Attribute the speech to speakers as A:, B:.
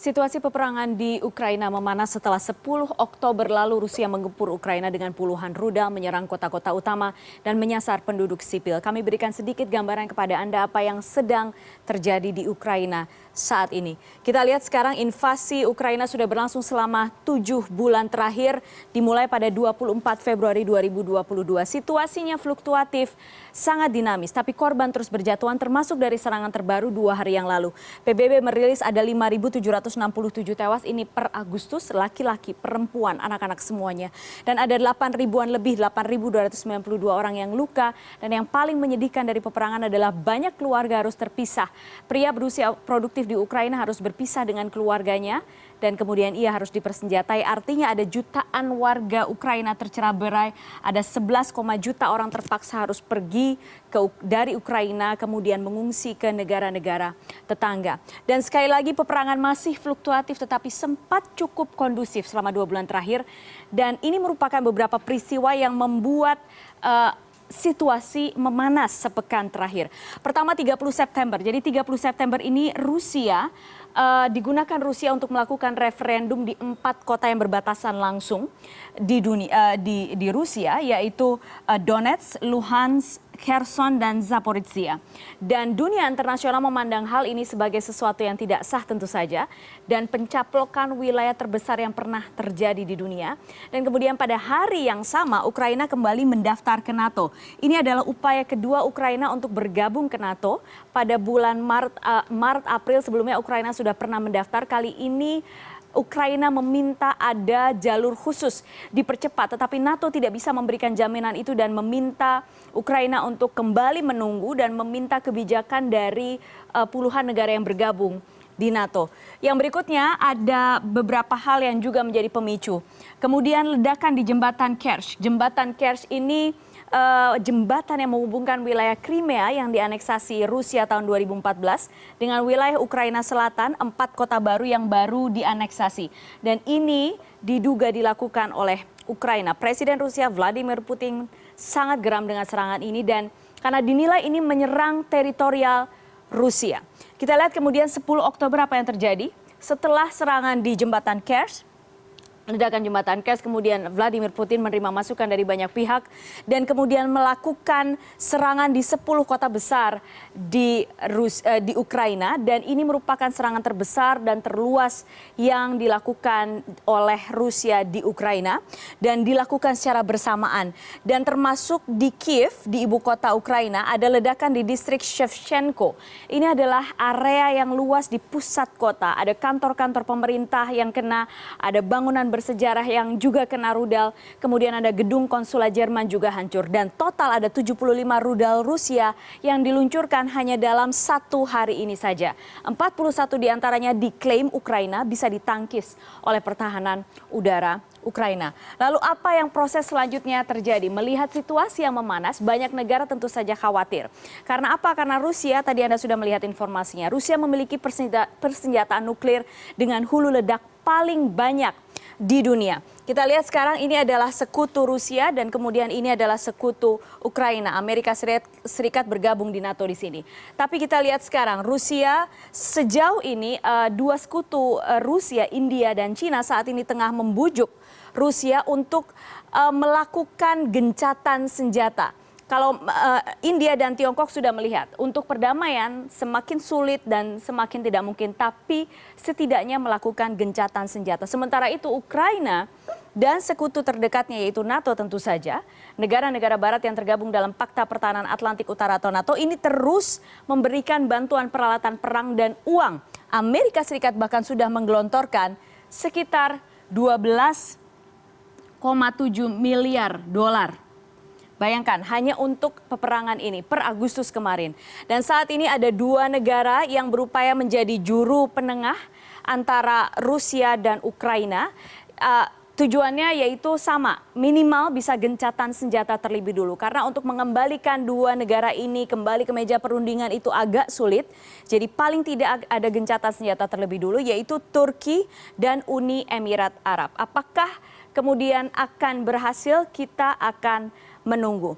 A: Situasi peperangan di Ukraina memanas setelah 10 Oktober lalu Rusia menggempur Ukraina dengan puluhan rudal menyerang kota-kota utama dan menyasar penduduk sipil. Kami berikan sedikit gambaran kepada Anda apa yang sedang terjadi di Ukraina saat ini. Kita lihat sekarang invasi Ukraina sudah berlangsung selama 7 bulan terakhir dimulai pada 24 Februari 2022. Situasinya fluktuatif, sangat dinamis, tapi korban terus berjatuhan termasuk dari serangan terbaru 2 hari yang lalu. PBB merilis ada 5.767 tewas ini per Agustus, laki-laki, perempuan, anak-anak semuanya. Dan ada 8 ribuan lebih, 8.292 orang yang luka. Dan yang paling menyedihkan dari peperangan adalah banyak keluarga harus terpisah. Pria berusia produktif di Ukraina harus berpisah dengan keluarganya. Dan kemudian ia harus dipersenjatai. Artinya ada jutaan warga Ukraina tercerai-berai. Ada 11, juta orang terpaksa harus pergi dari Ukraina kemudian mengungsi ke negara-negara tetangga. Dan sekali lagi peperangan masih fluktuatif tetapi sempat cukup kondusif selama 2 bulan terakhir. Dan ini merupakan beberapa peristiwa yang membuat situasi memanas sepekan terakhir. Pertama 30 September. Jadi 30 September ini digunakan Rusia untuk melakukan referendum di 4 kota yang berbatasan langsung di Rusia, yaitu Donetsk, Luhansk, Kherson, dan Zaporizhia. Dan dunia internasional memandang hal ini sebagai sesuatu yang tidak sah tentu saja dan pencaplokan wilayah terbesar yang pernah terjadi di dunia. Dan kemudian pada hari yang sama Ukraina kembali mendaftar ke NATO. Ini adalah upaya kedua Ukraina untuk bergabung ke NATO. Pada bulan Maret-April sebelumnya Ukraina sudah pernah mendaftar. Kali ini Ukraina meminta ada jalur khusus dipercepat, tetapi NATO tidak bisa memberikan jaminan itu dan meminta Ukraina untuk kembali menunggu dan meminta kebijakan dari puluhan negara yang bergabung di NATO. Yang berikutnya ada beberapa hal yang juga menjadi pemicu. Kemudian ledakan di jembatan Kerch. Jembatan Kerch ini jembatan yang menghubungkan wilayah Crimea yang dianeksasi Rusia tahun 2014 dengan wilayah Ukraina Selatan, 4 kota baru yang baru dianeksasi. Dan ini diduga dilakukan oleh Ukraina. Presiden Rusia Vladimir Putin sangat geram dengan serangan ini dan karena dinilai ini menyerang teritorial Rusia. Kita lihat kemudian 10 Oktober apa yang terjadi setelah serangan di jembatan Kerch. Ledakan jembatan Kerch, kemudian Vladimir Putin menerima masukan dari banyak pihak dan kemudian melakukan serangan di 10 kota besar di Ukraina dan ini merupakan serangan terbesar dan terluas yang dilakukan oleh Rusia di Ukraina dan dilakukan secara bersamaan dan termasuk di Kiev, di ibu kota Ukraina ada ledakan di distrik Shevchenko. Ini adalah area yang luas di pusat kota, ada kantor-kantor pemerintah yang kena, ada bangunan bersejarah yang juga kena rudal, kemudian ada gedung konsulat Jerman juga hancur dan total ada 75 rudal Rusia yang diluncurkan hanya dalam 1 hari ini saja. 41 diantaranya diklaim Ukraina bisa ditangkis oleh pertahanan udara Ukraina. Lalu apa yang proses selanjutnya terjadi? Melihat situasi yang memanas, banyak negara tentu saja khawatir. Karena apa? Karena Rusia, tadi Anda sudah melihat informasinya, Rusia memiliki persenjataan nuklir dengan hulu ledak paling banyak di dunia. Kita lihat sekarang ini adalah sekutu Rusia dan kemudian ini adalah sekutu Ukraina. Amerika Serikat bergabung di NATO di sini. Tapi kita lihat sekarang Rusia sejauh ini 2 sekutu Rusia, India dan Cina saat ini tengah membujuk Rusia untuk melakukan gencatan senjata. Kalau India dan Tiongkok sudah melihat untuk perdamaian semakin sulit dan semakin tidak mungkin, tapi setidaknya melakukan gencatan senjata. Sementara itu Ukraina dan sekutu terdekatnya yaitu NATO tentu saja, negara-negara barat yang tergabung dalam Pakta Pertahanan Atlantik Utara atau NATO ini terus memberikan bantuan peralatan perang dan uang. Amerika Serikat bahkan sudah menggelontorkan sekitar 12,7 miliar dolar. Bayangkan, hanya untuk peperangan ini per Agustus kemarin. Dan saat ini ada 2 negara yang berupaya menjadi juru penengah antara Rusia dan Ukraina. Tujuannya yaitu sama, minimal bisa gencatan senjata terlebih dulu. Karena untuk mengembalikan 2 negara ini kembali ke meja perundingan itu agak sulit. Jadi paling tidak ada gencatan senjata terlebih dulu yaitu Turki dan Uni Emirat Arab. Apakah kemudian akan berhasil? Kita akan menunggu.